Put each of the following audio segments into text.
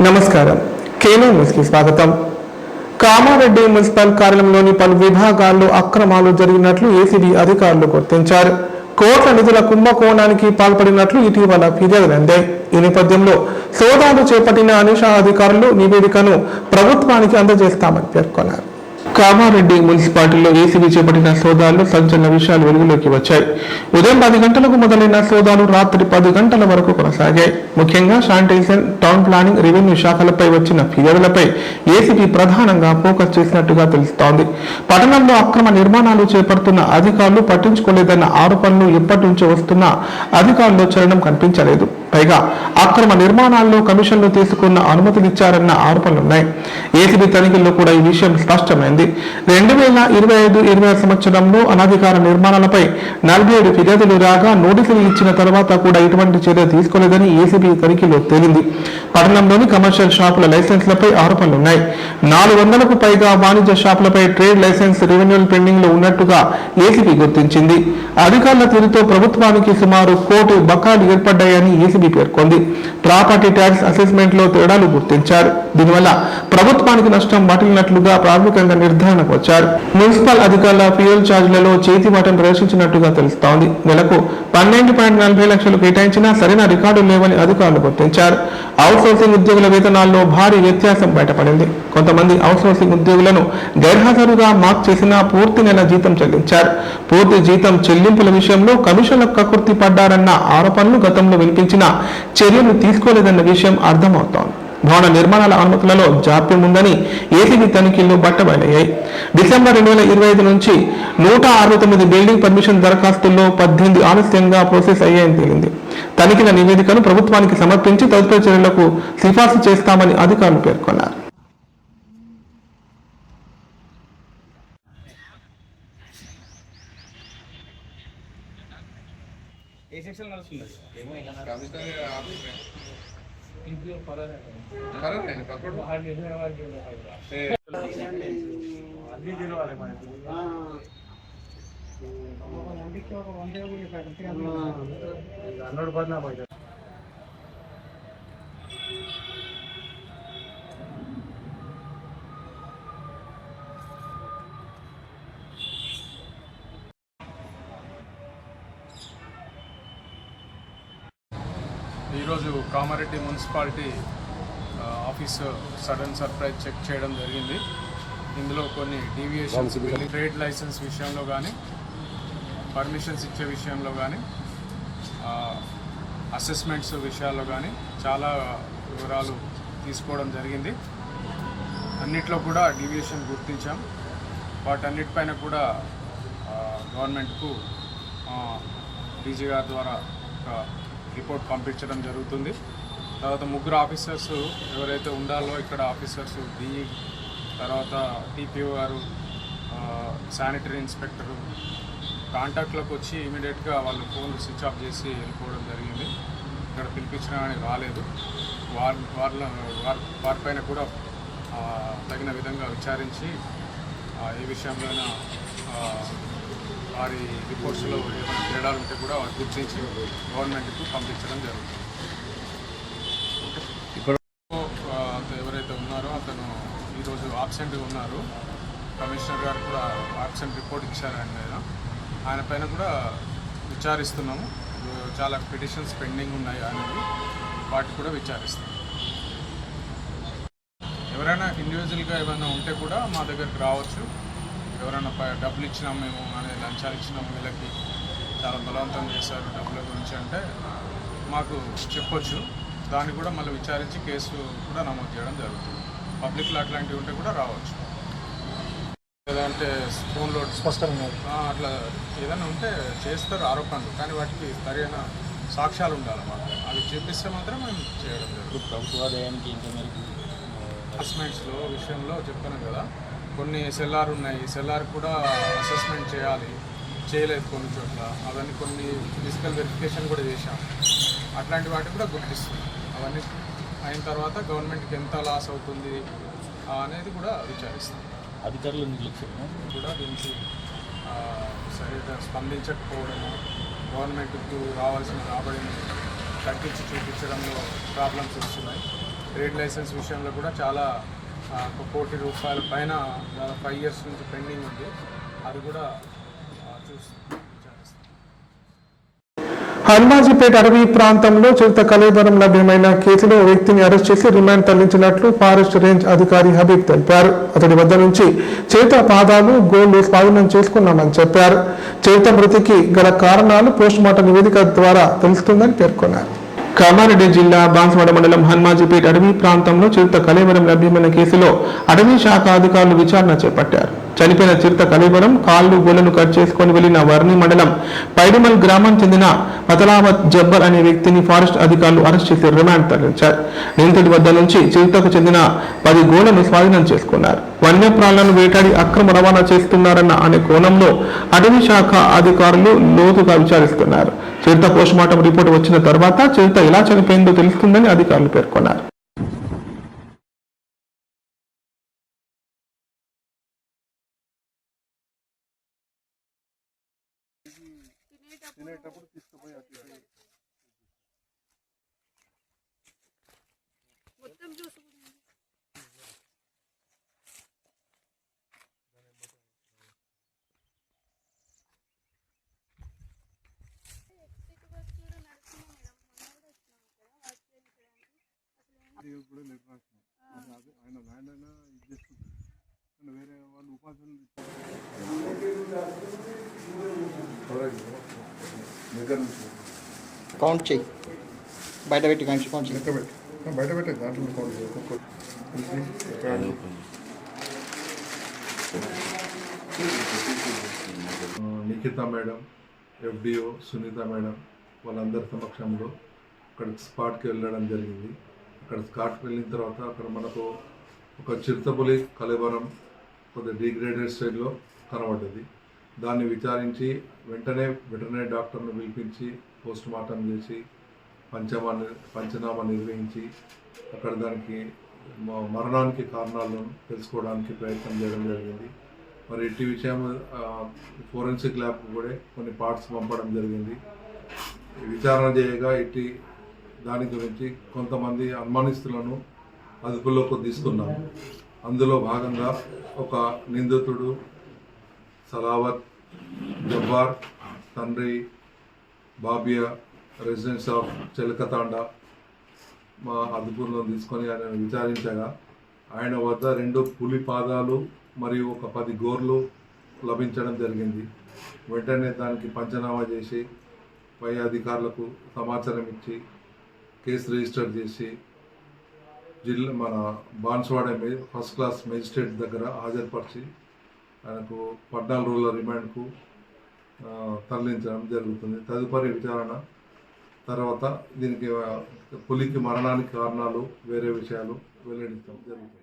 నమస్కారం. కేలో న్యూస్కి స్వాగతం. కామారెడ్డి మున్సిపల్ కార్యాలయంలోని పలు విభాగాల్లో అక్రమాలు జరిగినట్లు ఏసీబీ అధికారులు గుర్తించారు. కోట్ల నిధుల కుంభకోణానికి పాల్పడినట్లు ఇటీవల ఫిర్యాదులు అందాయి. ఈ నేపథ్యంలో సోదాలు చేపట్టిన అనిషా అధికారులు నివేదికను ప్రభుత్వానికి అందజేస్తామని పేర్కొన్నారు. కామారెడ్డి మున్సిపాలిటీలో ఏసీబీ చేపట్టిన సోదాల్లో సంచలన విషయాలు వెలుగులోకి వచ్చాయి. ఉదయం 10 గంటలకు మొదలైన సోదాలు రాత్రి 10 గంటల వరకు కొనసాగాయి. ముఖ్యంగా శానిటైజేషన్, టౌన్ ప్లానింగ్, రెవెన్యూ శాఖలపై వచ్చిన ఫిర్యాదులపై ఏసీబీ ప్రధానంగా ఫోకస్ చేసినట్టుగా తెలుస్తోంది. పట్టణంలో అక్రమ నిర్మాణాలు చేపడుతున్న అధికారులు పట్టించుకోలేదన్న ఆరోపణలు ఎప్పటి నుంచో వస్తున్నా అధికారుల్లో చలనం కనిపించలేదు. పైగా అక్రమ నిర్మాణాల్లో కమిషన్లు తీసుకున్న అనుమతులిచ్చారన్న ఆరోపణలున్నాయి. ఏసీబీ తనిఖీల్లో కూడా ఈ విషయం స్పష్టమైంది. 2025-26 సంవత్సరంలో అనధికార నిర్మాణాలపై 47 ఫిర్యాదులు రాగా నోటీసులు ఇచ్చిన తర్వాత కూడా ఎటువంటి చర్య తీసుకోలేదని ఏసీబీ తనిఖీలో తేలింది. పట్టణంలోని కమర్షియల్ షాపుల లైసెన్స్లపై ఆరోపణలున్నాయి. 400కు పైగా వాణిజ్య షాపులపై ట్రేడ్ లైసెన్స్ రెవెన్యూ పెండింగ్ లో ఉన్నట్టుగా ఏసీబీ గుర్తించింది. అధికారుల తీరుతో ప్రభుత్వానికి సుమారు 1 కోటి బకాయిలు ఏర్పడ్డాయని ఏసీబీ పేర్కొంది. ప్రాపర్టీ ట్యాక్స్ అసెస్మెంట్ లో తేడాలు గుర్తించారు. దీనివల్ల ప్రభుత్వానికి నష్టం వాటిల్లినట్లుగా ప్రాథమికంగా నిర్ధారణకు వచ్చారు. మున్సిపల్ అధికారుల ఫ్యూయల్ ఛార్జీలలో చేతివాటం ప్రదర్శించినట్టుగా తెలుస్తోంది. నెలకు 12.40 లక్షలు కేటాయించినా సరైన రికార్డు లేవని అధికారులు గుర్తించారు. అవుట్సోర్సింగ్ ఉద్యోగుల వేతనాల్లో భారీ వ్యత్యాసం బయటపడింది. కొంతమంది అవుట్సోర్సింగ్ ఉద్యోగులను గైర్హాజరుగా మార్క్ చేసినా పూర్తి నెల జీతం చెల్లించారు. పూర్తి జీతం చెల్లింపుల విషయంలో కమిషన్లకు కకుర్తి పడ్డారన్న ఆరోపణలు గతంలో వినిపించిన చర్యలు తీసుకోలేదన్న విషయం అర్థమవుతోంది. భవన నిర్మాణాల అనుమతులలో జాప్యం ఉందని ఏసీబీ తనిఖీల్లో బట్టబయలయ్యాయి. డిసెంబర్ 2025 నుంచి 169 బిల్డింగ్ పర్మిషన్ దరఖాస్తుల్లో 18 ఆలస్యంగా ప్రాసెస్ అయ్యాయని తేలింది. తనిఖీల నివేదికను ప్రభుత్వానికి సమర్పించి తదుపరి చర్యలకు సిఫార్సు చేస్తామని అధికారులు పేర్కొన్నారు. ఈరోజు Kamareddy municipality office sudden surprise check చేయడం జరిగింది. ఇందులో కొన్ని డీవియేషన్స్, ట్రేడ్ లైసెన్స్ విషయంలో కానీ, పర్మిషన్స్ ఇచ్చే విషయంలో కానీ, అసెస్మెంట్స్ విషయాల్లో కానీ చాలా వివరాలు తీసుకోవడం జరిగింది. అన్నిట్లో కూడా డీవియేషన్ గుర్తించాం. వాటన్నిటిపైన కూడా గవర్నమెంట్కు డీజీ గారి ద్వారా ఒక రిపోర్ట్ పంపించడం జరుగుతుంది. తర్వాత 3 ఆఫీసర్స్ ఎవరైతే ఉండాలో ఇక్కడ ఆఫీసర్స్ డిఈ, తర్వాత టీపీఓ గారు, శానిటరీ ఇన్స్పెక్టరు కాంటాక్ట్లోకి వచ్చి ఇమీడియట్గా వాళ్ళు ఫోన్లు స్విచ్ ఆఫ్ చేసి వెళ్ళిపోవడం జరిగింది. ఇక్కడ పిలిపించినా కానీ రాలేదు. వారిపైన కూడా తగిన విధంగా విచారించి ఏ విషయంలోనైనా వారి రిపోర్ట్స్లో ఏమైనా తేడాలు ఉంటే కూడా గుర్తించి గవర్నమెంట్కు పంపించడం జరుగుతుంది. ఇప్పుడు ఎవరైతే ఉన్నారో అతను ఈరోజు ఆబ్సెంట్గా ఉన్నారు. కమిషనర్ గారు కూడా ఆబ్సెంట్ రిపోర్ట్ ఇచ్చారు ఆయన పైన కూడా విచారిస్తున్నాము. చాలా పిటిషన్స్ పెండింగ్ ఉన్నాయి అనేది వాటి కూడా విచారిస్తాం. ఎవరైనా ఇండివిజువల్గా ఏమైనా ఉంటే కూడా మా దగ్గరికి రావచ్చు. ఎవరైనా డబ్బులు ఇచ్చినాం మేము అనే లంచాలు ఇచ్చినాం, వీళ్ళకి చాలా బలవంతం చేశారు డబ్బుల గురించి అంటే మాకు చెప్పొచ్చు. దాన్ని కూడా మళ్ళీ విచారించి కేసు కూడా నమోదు చేయడం జరుగుతుంది. పబ్లిక్లో అట్లాంటివి ఉంటే కూడా రావచ్చు. లేదంటే ఫోన్లో స్పష్టంగా అట్లా ఏదైనా ఉంటే చేస్తారు ఆరోపణలు, కానీ వాటికి సరైన సాక్ష్యాలు ఉండాలి. మాకు అవి చూపిస్తే మాత్రం మేము చేయడం జరుగుతుంది. ప్రభుత్వాదాయానికి అసెస్మెంట్స్లో విషయంలో చెప్తున్నాం కదా, కొన్ని ఎస్ఎల్ఆర్ ఉన్నాయి. ఎస్ఎల్ఆర్ కూడా అసెస్మెంట్ చేయలేదు కొన్ని చోట్ల. అవన్నీ కొన్ని ఫిజికల్ వెరిఫికేషన్ కూడా చేశాం. అట్లాంటి వాటికి కూడా గుర్తిస్తుంది. అవన్నీ అయిన తర్వాత గవర్నమెంట్కి ఎంత లాస్ అవుతుంది అనేది కూడా విచారిస్తాం. అధికారులు కూడా దీనికి సరిగ్గా స్పందించకపోవడము, గవర్నమెంట్కు రావాల్సిన రాబడిని తగ్గించి చూపించడంలో ప్రాబ్లమ్స్ వస్తున్నాయి. ట్రేడ్ లైసెన్స్ విషయంలో కూడా చాలా 1 కోటి రూపాయల పైన 5 ఇయర్స్ నుంచి పెండింగ్ ఉంది. అది కూడా చూస్తాం. హనుమాజీపేట అడవి ప్రాంతంలో చిరుత కళేబరం లభ్యమైన కేసులో ఓ వ్యక్తిని అరెస్ట్ చేసి రిమాండ్ తరలించినట్లు ఫారెస్ట్ రేంజ్ అధికారి హబీబ్ తెలిపారు. అతడి వద్ద నుంచి చిరుత పాదాలు, గోళ్లు స్వాధీనం చేసుకున్నామని చెప్పారు. చిరుత మృతికి గల కారణాలు పోస్టుమార్టం నివేదిక ద్వారా తెలుస్తుందని పేర్కొన్నారు. కామారెడ్డి జిల్లా బాన్స్వాడ మండలం హనుమాజీపేట అడవి ప్రాంతంలో చిరుత కళేబరం లభ్యమైన కేసులో అటవీ శాఖ అధికారులు విచారణ చేపట్టారు. చనిపోయిన చిరుత కళేబరం కాళ్ళు, గోళ్లను కట్ చేసుకుని వెళ్లిన వర్ణి మండలం పైడిమల్ గ్రామం చెందిన మతలావత్ జబ్బర్ అనే వ్యక్తిని ఫారెస్ట్ అధికారులు అరెస్ట్ చేసి రిమాండ్ తరలించారు. నిందితుడి వద్ద నుంచి చిరుతకు చెందిన 10 గోళ్లను స్వాధీనం చేసుకున్నారు. వన్యప్రాణులను వేటాడి అక్రమ రవాణా చేస్తున్నారన్న అనే కోణంలో అటవీ శాఖ అధికారులు లోతుగా విచారిస్తున్నారు. చిరుత పోస్టుమార్టం రిపోర్టు వచ్చిన తర్వాత చిరుత ఎలా చనిపోయిందో తెలుస్తుందని అధికారులు పేర్కొన్నారు. కూడా నిర్ణయించాం ఆయన ల్యాండ్ అయినా ఇది చేస్తుంది కానీ వేరే వాళ్ళు ఉపాధులు కౌంట్ చేయి, బయట పెట్టి కౌంట్ చేయి, బయట పెట్టే దాంట్లో కౌంట్ చేయి. Nikhita madam, FDO Sunitha madam వాళ్ళందరి సమక్షంలో అక్కడికి స్పాట్కి వెళ్ళడం జరిగింది. అక్కడ స్పాట్కి వెళ్ళిన తర్వాత అక్కడ మనకు ఒక చిరుతపులి కళేబరం కొద్దిగా డిగ్రేడెడ్ స్టేజ్లో కనబడ్డది. దాన్ని విచారించి వెంటనే వెటర్నరీ డాక్టర్ను పిలిపించి పోస్ట్ మార్టం చేసి పంచనామా నిర్వహించి అక్కడ దానికి మరణానికి కారణాలను తెలుసుకోవడానికి ప్రయత్నం చేయడం జరిగింది. మరి ఇట్టి విషయం ఫోరెన్సిక్ ల్యాబ్కు కూడా కొన్ని పార్ట్స్ పంపడం జరిగింది. విచారణ చేయగా ఇట్టి దాని గురించి కొంతమంది అనుమానిస్తులను అదుపులోకి తీసుకున్నాము. అందులో భాగంగా ఒక నిందితుడు సలావత్ జబ్బార్ తండ్రి బాబియా రెసిడెన్స్ ఆఫ్ చెలకతాండా మా అదుపులో తీసుకొని ఆయన విచారించగా ఆయన వద్ద 2 పులి పాదాలు మరియు ఒక 10 గోర్లు లభించడం జరిగింది. వెంటనే దానికి పంచనామా చేసి పై అధికారులకు సమాచారం ఇచ్చి కేసు రిజిస్టర్ చేసి మన బాన్స్వాడ ఫస్ట్ క్లాస్ మేజిస్ట్రేట్ దగ్గర హాజరుపరిచి ఆయనకు 14 రోజుల రిమాండ్కు తరలించడం జరుగుతుంది. తదుపరి విచారణ తర్వాత దీనికి పులికి మరణానికి కారణాలు వేరే విషయాలు వెల్లడించడం జరుగుతుంది.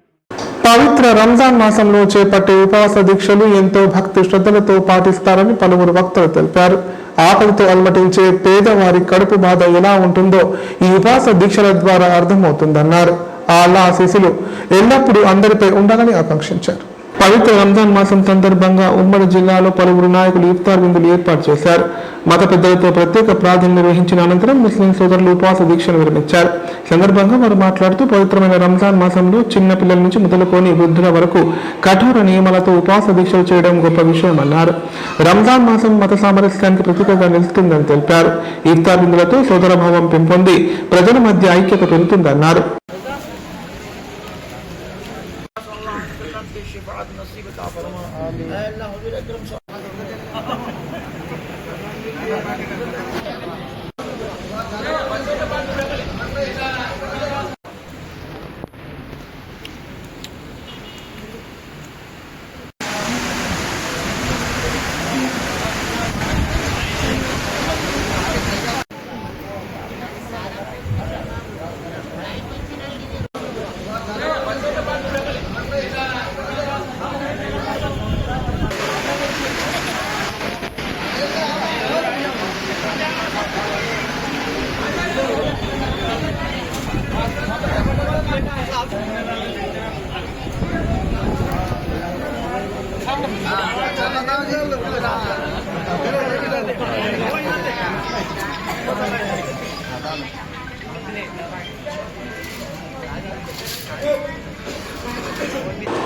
పవిత్ర రంజాన్ మాసంలో చేపట్టే ఉపవాస దీక్షలు ఎంతో భక్తి శ్రద్ధలతో పాటిస్తారని పలువురు భక్తులు తెలిపారు. ఆకలితో అలమటించే పేదవారి కడుపు బాధ ఎలా ఉంటుందో ఈ ఉపవాస దీక్షల ద్వారా అర్థమవుతుందన్నారు. ఆ అల్లా ఆశీస్సులు ఎల్లప్పుడూ అందరిపై ఉండాలని ఆకాంక్షించారు. పవిత్ర రంజాన్ మాసం సందర్భంగా ఉమ్మడి జిల్లాలో పలువురు నాయకులు ఇఫ్తార్ విందులు ఏర్పాటు చేశారు. మత పెద్దలతో ప్రత్యేక ప్రార్థన నిర్వహించిన అనంతరం ముస్లిం సోదరులు ఉపవాస దీక్షను విరమించారు. సందర్భంగా వారు మాట్లాడుతూ పవిత్రమైన రంజాన్ మాసంలో చిన్న పిల్లల నుంచి మొదలుకొని వృద్ధుల వరకు కఠోర నియమాలతో ఉపవాస దీక్షలు చేయడం గొప్ప విషయమన్నారు. రంజాన్ మాసం మత సామరస్యానికి ప్రతీకగా నిలుస్తుందని తెలిపారు. ఇఫ్తార్ విందులతో సోదరభావం పెంపొంది ప్రజల మధ్య ఐక్యత పెరుగుతుందన్నారు.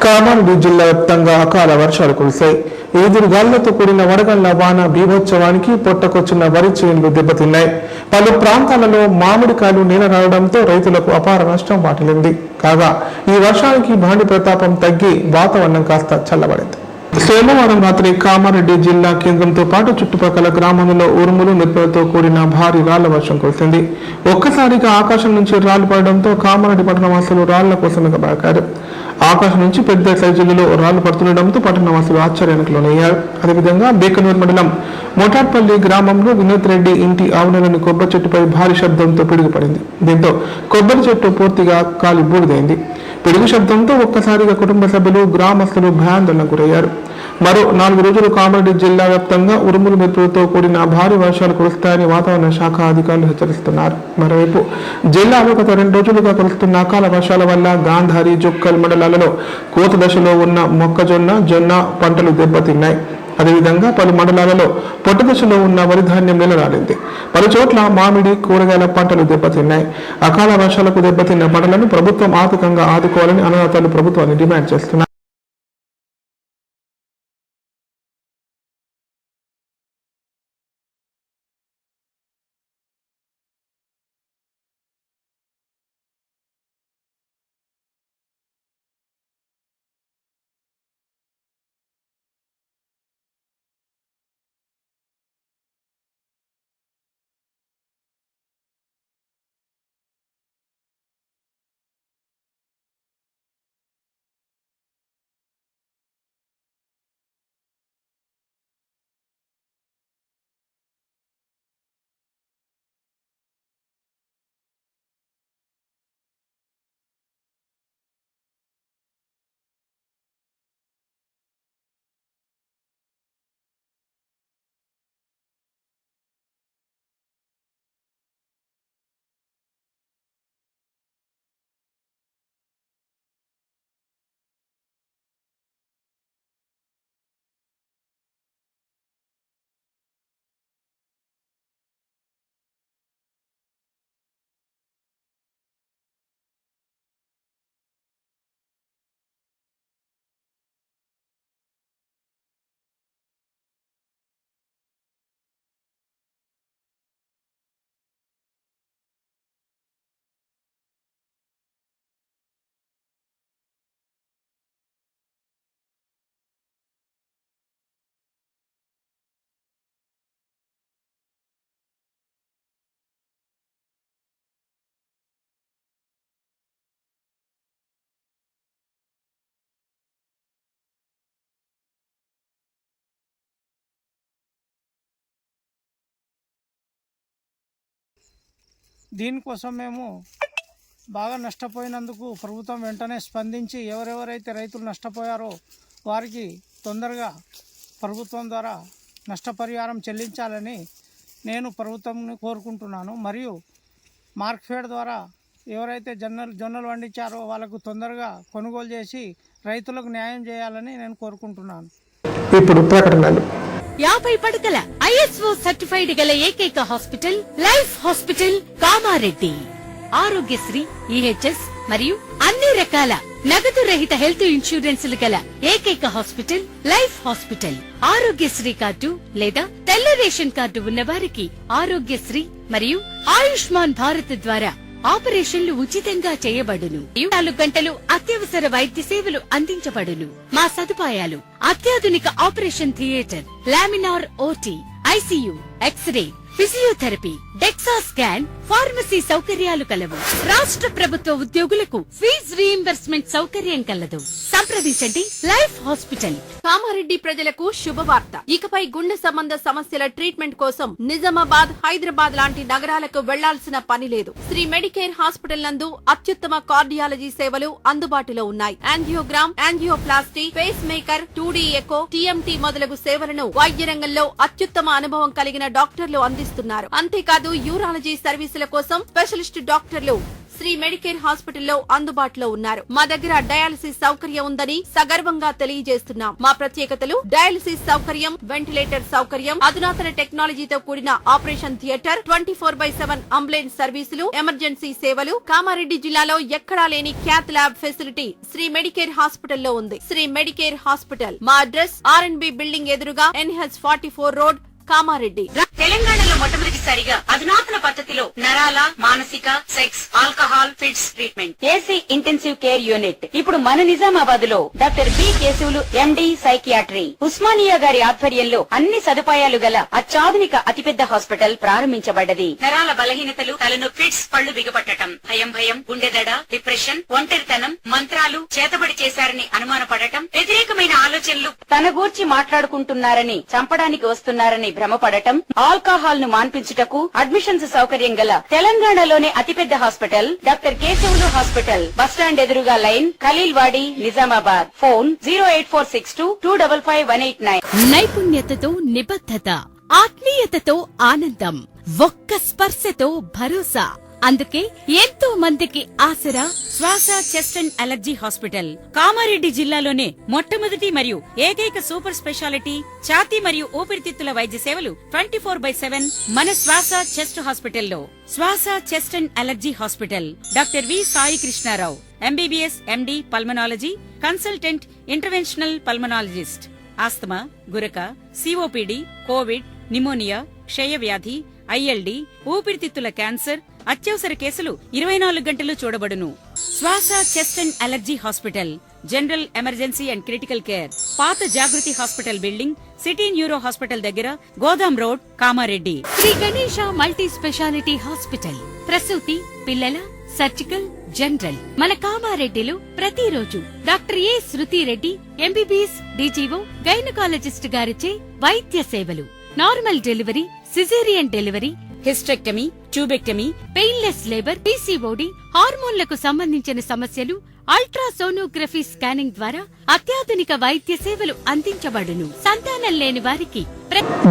కామారెడ్డి జిల్లా వ్యాప్తంగా అకాల వర్షాలు కురిశాయి. ఈదురుగాలులతో కూడిన వడగళ్ల వాన బీభత్సవానికి పొట్టకొచ్చిన వరి చేనులు దెబ్బతిన్నాయి. పలు ప్రాంతాలలో మామిడికాయలు నీలరాడడంతో రైతులకు అపార నష్టం వాటిల్లింది. కాగా ఈ వర్షానికి భాండి ప్రతాపం తగ్గి వాతావరణం కాస్త చల్లబడింది. సోమవారం రాత్రి కామారెడ్డి జిల్లా కేంద్రంతో పాటు చుట్టుపక్కల గ్రామాలలో ఉరుములు మెరుపులతో కూడిన భారీ రాళ్ల వర్షం కురిసింది. ఒక్కసారిగా ఆకాశం నుంచి రాళ్లు పడడంతో కామారెడ్డి పట్టణవాసులు రాళ్ల కోసం ఎగబాకారు. ఆకాశం నుంచి పెద్ద సైజులలో రాళ్లు పడుతుండటంతో పట్టణవాసులు ఆశ్చర్యానికి లోనయ్యారు. అదేవిధంగా బేకనూరు మండలం మోటార్పల్లి గ్రామంలో వినోద్ రెడ్డి ఇంటి ఆవరణలోని కొబ్బరి చెట్టుపై భారీ శబ్దంతో పిడుగుపడింది. దీంతో కొబ్బరి చెట్టు పూర్తిగా కాలి బూడిదైంది. పిడుగు శబ్దంతో ఒక్కసారిగా కుటుంబ సభ్యులు గ్రామస్తులు భయాందోళనకు గురయ్యారు. మరో 4 రోజులు కామారెడ్డి జిల్లా వ్యాప్తంగా ఉరుములు మెరుపులతో కూడిన భారీ వర్షాలు కురుస్తాయని వాతావరణ శాఖ అధికారులు హెచ్చరిస్తున్నారు. మరోవైపు జిల్లాలో గత 2 రోజులుగా కురుస్తున్న అకాల వర్షాల వల్ల గాంధారి, జుక్కల్ మండలాలలో కోత దశలో ఉన్న మొక్కజొన్న, జొన్న పంటలు దెబ్బతిన్నాయి. అదేవిధంగా పలు మండలాలలో పొట్ట దశలో ఉన్న వరి ధాన్యం నిలరాలింది. పలు చోట్ల మామిడి, కూరగాయల పంటలు దెబ్బతిన్నాయి. అకాల వర్షాలకు దెబ్బతిన్న పంటలను ప్రభుత్వం ఆర్థికంగా ఆదుకోవాలని అన్నదాతలు ప్రభుత్వాన్ని డిమాండ్ చేస్తున్నారు. దీనికోసం మేము బాగా నష్టపోయినందుకు ప్రభుత్వం వెంటనే స్పందించి ఎవరెవరైతే రైతులు నష్టపోయారో వారికి తొందరగా ప్రభుత్వం ద్వారా నష్టపరిహారం చెల్లించాలని నేను ప్రభుత్వంని కోరుకుంటున్నాను. మరియు మార్క్ఫెడ్ ద్వారా ఎవరైతే జొన్నలు పండించారో వాళ్ళకు తొందరగా కొనుగోలు చేసి రైతులకు న్యాయం చేయాలని నేను కోరుకుంటున్నాను. ఇప్పుడు ప్రకటనలు. 50 పడకల ISO సర్టిఫైడ్ గల ఏకైక hospital life hospital Kamareddy. Aarogyasri, EHS మరియు అన్ని రకాల నగదు రహిత హెల్త్ ఇన్సూరెన్సులు గల ఏకైక hospital life hospital. Aarogyasri card లేదా తెల్ల రేషన్ కార్డు ఉన్న వారికి ఆరోగ్యశ్రీ మరియు ఆయుష్మాన్ భారత్ ద్వారా ఆపరేషన్లు ఉచితంగా చేయబడును. 24 గంటలు అత్యవసర వైద్య సేవలు అందించబడును. మా సదుపాయాలు: అత్యాధునిక operation theatre, laminar OT, ICU, X ray, physiotherapy, DEXA scan, pharmacy సౌకర్యాలు కలవు. రాష్ట్ర ప్రభుత్వ ఉద్యోగులకు ఫీజు రీయింబర్స్మెంట్ సౌకర్యం కలదు. సంప్రదించండి లైఫ్ హాస్పిటల్. కామారెడ్డి ప్రజలకు శుభవార్త. ఇకపై గుండె సంబంధ సమస్యల ట్రీట్మెంట్ కోసం నిజామాబాద్, హైదరాబాద్ లాంటి నగరాలకు వెళ్లాల్సిన పని లేదు. శ్రీ మెడికేర్ హాస్పిటల్ నందు అత్యుత్తమ కార్డియాలజీ సేవలు అందుబాటులో ఉన్నాయి. Angiogram, angioplasty, pacemaker, 2D echo, TMT మొదలగు సేవలను వైద్య రంగంలో అత్యుత్తమ అనుభవం కలిగిన డాక్టర్లు అందిస్తున్నారు. అంతేకాదు యూరాలజీ సర్వీసుల కోసం స్పెషలిస్ట్ డాక్టర్లు శ్రీ మెడికేర్ హాస్పిటల్లో అందుబాటులో ఉన్నారు. మా దగ్గర డయాలసిస్ సౌకర్యం ఉందని సగర్వంగా తెలియజేస్తున్నాం. మా ప్రత్యేకతలు డయాలసిస్ సౌకర్యం, వెంటిలేటర్ సౌకర్యం, అధునాతన టెక్నాలజీతో కూడిన ఆపరేషన్ థియేటర్, 24/7 అంబులెన్స్ సర్వీసులు, ఎమర్జెన్సీ సేవలు. కామారెడ్డి జిల్లాలో ఎక్కడా లేని cath lab facility Sri Medicare హాస్పిటల్లో ఉంది. శ్రీ మెడికేర్ హాస్పిటల్ మా అడ్రస్ R&B బిల్డింగ్ ఎదురుగా NH44 రోడ్, కామారెడ్డి. తెలంగాణలో మొట్టమొదటిసారిగా అధునాతన పద్ధతిలో నరాల, మానసిక, sex, alcohol, fits treatment, AC intensive care unit ఇప్పుడు మన నిజామాబాద్ లో doctor B Keshavulu MD psychiatry, Osmania గారి ఆధ్వర్యంలో అన్ని సదుపాయాలు గల అత్యాధునిక అతిపెద్ద హాస్పిటల్ ప్రారంభించబడ్డది. నరాల బలహీనతలు, తలనొప్పి, ఫిట్స్, పళ్లు బిగపట్టడం, భయం, గుండెదడ, డిప్రెషన్, ఒంటరితనం, మంత్రాలు చేతబడి చేశారని అనుమానపడటం, వ్యతిరేకమైన ఆలోచనలు, తన గూర్చి మాట్లాడుకుంటున్నారని, చంపడానికి వస్తున్నారని భ్రమపడటం, ఆల్కహాల్ ను మాన్పించుటకు అడ్మిషన్స్ సౌకర్యం గల తెలంగాణలోనే అతిపెద్ద hospital doctor Keshavulu hospital, bus stand ఎదురుగా లైన్, ఖలీల్వాడి, నిజామాబాద్. ఫోన్ 08462255189. నైపుణ్యతతో నిబద్ధత, ఆత్మీయతతో ఆనందం, ఒక్క స్పర్శతో భరోసా. అందుకే ఎంతో మందికి ఆసరా శ్వాస chest and allergy hospital. Kamareddy జిల్లాలోనే మొట్టమొదటి మరియు ఏకైక సూపర్ స్పెషాలిటీ ఛాతీ మరియు ఊపిరితిత్తుల వైద్య సేవలు 24/7 మన శ్వాస చెస్ట్ హాస్పిటల్లో. Swasa chest and allergy hospital doctor V Sai Krishnarao, MBBS MD pulmonology, consultant interventional pulmonologist. Asthma, గురక, COPD, కోవిడ్, నిమోనియా, క్షయవ్యాధి, ILD, ఊపిరితిత్తుల క్యాన్సర్, అత్యవసర కేసులు 24 గంటలు చూడబడును. Swasa chest and allergy hospital, general emergency and critical care, పాత Jagruti hospital building, city neuro hospital దగ్గర, గోదాం road, Kamareddy. Shri Ganesha multi specialty hospital, ప్రసూతి, పిల్లల, సర్జికల్, జనరల్. మన కామారెడ్డిలో ప్రతిరోజు doctor A Shruti Reddy MBBS DGO gynaecologist గారిచే వైద్య సేవలు. Normal delivery, caesarean delivery, hysterectomy, tubectomy, painless labour, PCOD, హార్మోన్లకు సంబంధించిన సమస్యలు, అల్ట్రాసోనోగ్రఫీ స్కానింగ్ ద్వారా అత్యాధునిక వైద్య సేవలు అందించబడును. సంతానం లేని వారికి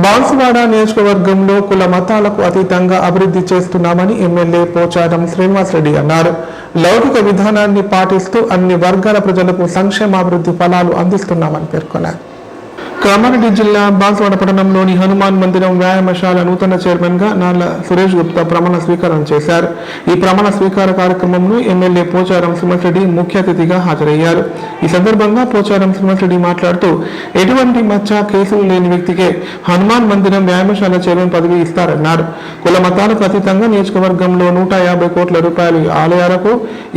బాన్సువాడ నియోజకవర్గంలో కుల మతాలకు అతీతంగా అభివృద్ధి చేస్తున్నామని ఎమ్మెల్యే పోచారం శ్రీనివాసరెడ్డి అన్నారు. లౌకిక విధానాన్ని పాటిస్తూ అన్ని వర్గాల ప్రజలకు సంక్షేమాభివృద్ధి ఫలాలు అందిస్తున్నామని పేర్కొన్నారు. కామారెడ్డి జిల్లా బాన్సువాడ పట్టణంలోని హనుమాన్ మందిరం వ్యాయామశాల నూతన చైర్మన్ గా నార్ల సురేష్ గుప్తా ప్రమాణ స్వీకారం చేశారు. ఈ ప్రమాణ స్వీకార కార్యక్రమంలో ఎమ్మెల్యే పోచారం శ్రీనివాసరెడ్డి ముఖ్య అతిథిగా హాజరయ్యారు. ఈ సందర్భంగా పోచారం శ్రీనివాసరెడ్డి మాట్లాడుతూ ఎటువంటి మచ్చ కేసులు లేని వ్యక్తికే హనుమాన్ మందిరం వ్యాయామశాల చైర్మన్ పదవి ఇస్తారన్నారు. కుల మతాలకు అతీతంగా నియోజకవర్గంలో 150 కోట్ల రూపాయలు ఆలయాలకు,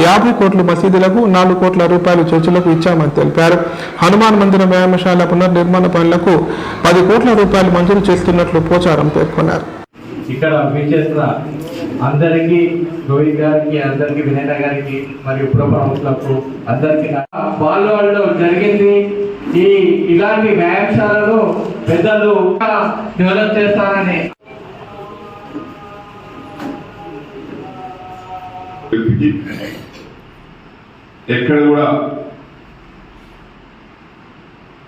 50 కోట్లు మసీదులకు, 4 కోట్ల రూపాయలు చర్చిలకు ఇచ్చామని తెలిపారు. హనుమాన్ మందిరం వ్యాయామశాల పునర్నిర్మాణ పనులకు 10 కోట్ల రూపాయలు మంజూరు చేస్తున్నట్లు పోచారం పేర్కొన్నారు. ఇక్కడ విచ్చేసిన అందరికీ, రోహిత్ గారికి, అందరికి, వినయ్ గారికి మరియు ప్రముఖులకు అందరికి వాళ్ళు జరిగింది. ఇలాంటి వ్యాయామశాలను పెద్దలు డెవలప్ చేస్తారని ఎక్కడ కూడా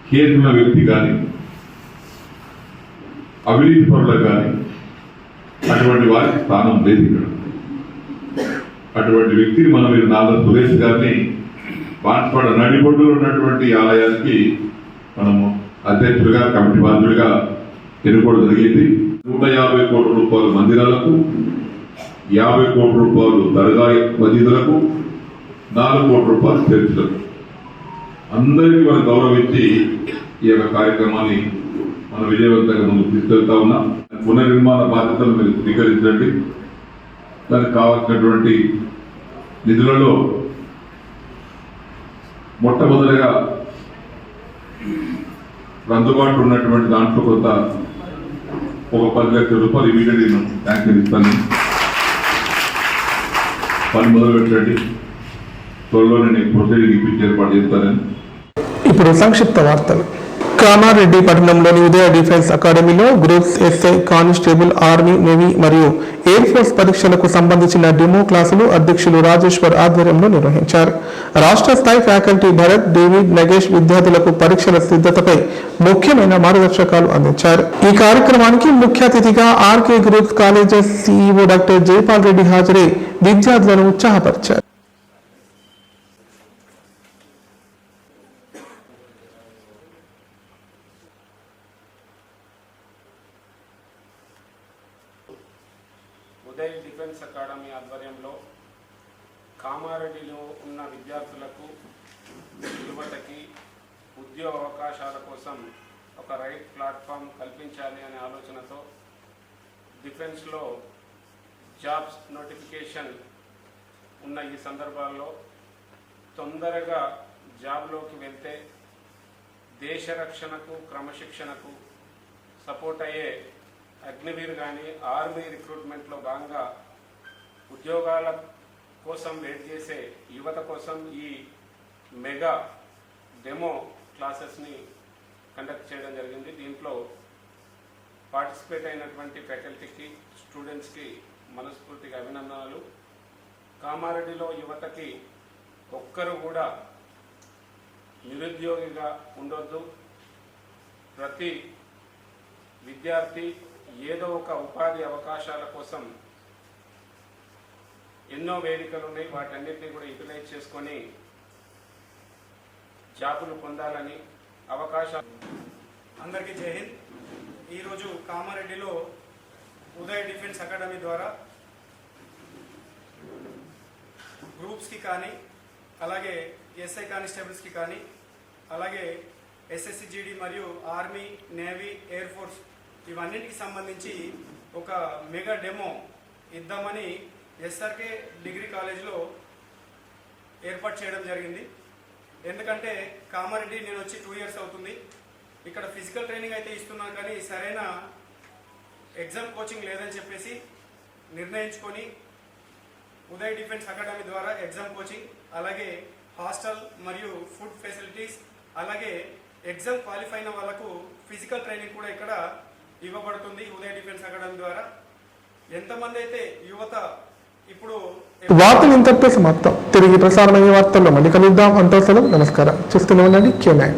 కేసున్న వ్యక్తి కానీ, అవినీతి పరులకు కానీ అటువంటి వారికి స్థానం లేదు ఇక్కడ. అటువంటి వ్యక్తిని మనం మీరు నార్ల సురేష్ గారిని బాన్సువాడ నడిబొడ్డులో ఉన్నటువంటి ఆలయానికి మనము అధ్యక్షుడిగా, కమిటీ బాధ్యుడిగా ఎన్నుకోవడం జరిగింది. 150 కోట్ల రూపాయలు మందిరాలకు, 50 కోట్ల రూపాయలు దర్గా మసీదులకు, 4 కోట్ల రూపాయలు చర్చిలకు అందరికీ మనం గౌరవించి ఈ యొక్క కార్యక్రమాన్ని మనం విజయవంతంగా ముందుకు తీసుకెళ్తా ఉన్నాం. పునర్నిర్మాణ బాధ్యతలు మీరు స్వీకరించండి. దానికి కావాల్సినటువంటి నిధులలో మొట్టమొదటిగా అందుబాటులో ఉన్నటువంటి దాంట్లో కొంత ఒక 10 లక్షల రూపాయలు ఇమీడియట్ నేను శాంక్షన్ ఇస్తాను. పని మొదలు పెట్టండి. త్వరలో నేను ప్రొసీడింగ్ ఇప్పించి ఏర్పాటు చేస్తానని. ఇప్పుడు సంక్షిప్త వార్తలు. కామారెడ్డి పట్టణంలోని ఉదయ డిఫెన్స్ అకాడమీలో groups SI, constable, army, navy మరియు ఎయిర్ ఫోర్స్ పరీక్షలకు సంబంధించిన డెమో క్లాసులు అధ్యక్షులు రాజేశ్వర్ ఆధ్వర్యంలో నిర్వహించారు. రాష్ట్ర స్థాయి ఫ్యాకల్టీ భరత్, డేవిడ్, నగేష్ విద్యార్థులకు పరీక్షల సిద్ధతపై ముఖ్యమైన మార్గదర్శకాలు అందించారు. ఈ కార్యక్రమానికి ముఖ్య అతిథిగా RK groups colleges CEO doctor Jaipal Reddy హాజరై విద్యార్థులను ఉత్సాహపరిచారు. ఉదయ్ డిఫెన్స్ అకాడమీ ఆధ్వర్యంలో కామారెడ్డిలో ఉన్న విద్యార్థులకు, యువతకి ఉద్యోగ అవకాశాల కోసం ఒక రైట్ ప్లాట్ఫామ్ కల్పించాలి అనే ఆలోచనతో డిఫెన్స్లో జాబ్స్ నోటిఫికేషన్ ఉన్న ఈ సందర్భాల్లో తొందరగా జాబ్లోకి వెళ్తే దేశ రక్షణకు, క్రమశిక్షణకు సపోర్ట్ అయ్యే అగ్నివీర్ కానీ ఆర్మీ రిక్రూట్మెంట్లో భాగంగా ఉద్యోగాల కోసం వెయిట్ చేసే యువత కోసం ఈ మెగా డెమో క్లాసెస్ని కండక్ట్ చేయడం జరిగింది. దీంట్లో పార్టిసిపేట్ అయినటువంటి ఫ్యాకల్టీకి, స్టూడెంట్స్కి మనస్ఫూర్తిగా అభినందనలు. కామారెడ్డిలో యువతకి ఒక్కరు కూడా నిరుద్యోగిగా ఉండొద్దు. ప్రతి విద్యార్థి ఏదో ఒక ఉపాధి అవకాశాల కోసం ఎన్నో వేదికలు ఉన్నాయి, వాటన్నిటిని కూడా యూటిలైజ్ చేసుకొని జాబులు పొందాలని అవకాశాలు. అందరికీ జై హింద్. ఈరోజు కామారెడ్డిలో ఉదయ్ డిఫెన్స్ అకాడమీ ద్వారా గ్రూప్స్కి కానీ, అలాగే ఎస్ఐ కానిస్టేబుల్స్కి కానీ, అలాగే ఎస్ఎస్సి జీడీ మరియు ఆర్మీ, నేవీ, ఎయిర్ ఫోర్స్ ఇవన్నింటికి సంబంధించి ఒక మెగా డెమో ఇద్దామని ఎస్ఆర్కే డిగ్రీ కాలేజ్లో ఏర్పాటు చేయడం జరిగింది. ఎందుకంటే కామారెడ్డి నేను వచ్చి 2 years అవుతుంది. ఇక్కడ ఫిజికల్ ట్రైనింగ్ అయితే ఇస్తున్నాను, కానీ సరైన ఎగ్జామ్ కోచింగ్ లేదని చెప్పేసి నిర్ణయించుకొని ఉదయ్ డిఫెన్స్ అకాడమీ ద్వారా ఎగ్జామ్ కోచింగ్, అలాగే హాస్టల్ మరియు ఫుడ్ ఫెసిలిటీస్, అలాగే ఎగ్జామ్ క్వాలిఫై అయిన వాళ్ళకు ఫిజికల్ ట్రైనింగ్ కూడా ఇక్కడ ఇవ్వబడుతుంది ఉదయ్ డిఫెన్స్ అకాడమీ ద్వారా. ఎంతమంది అయితే యువత ఇప్పుడు వార్తలు ఇంతటితో సమాప్తం. తిరిగి ప్రసారమయ్యే వార్తల్లో మళ్ళీ కలుద్దాం. అంతవరకు నమస్కారం. చూస్తూనే ఉండండి Q9.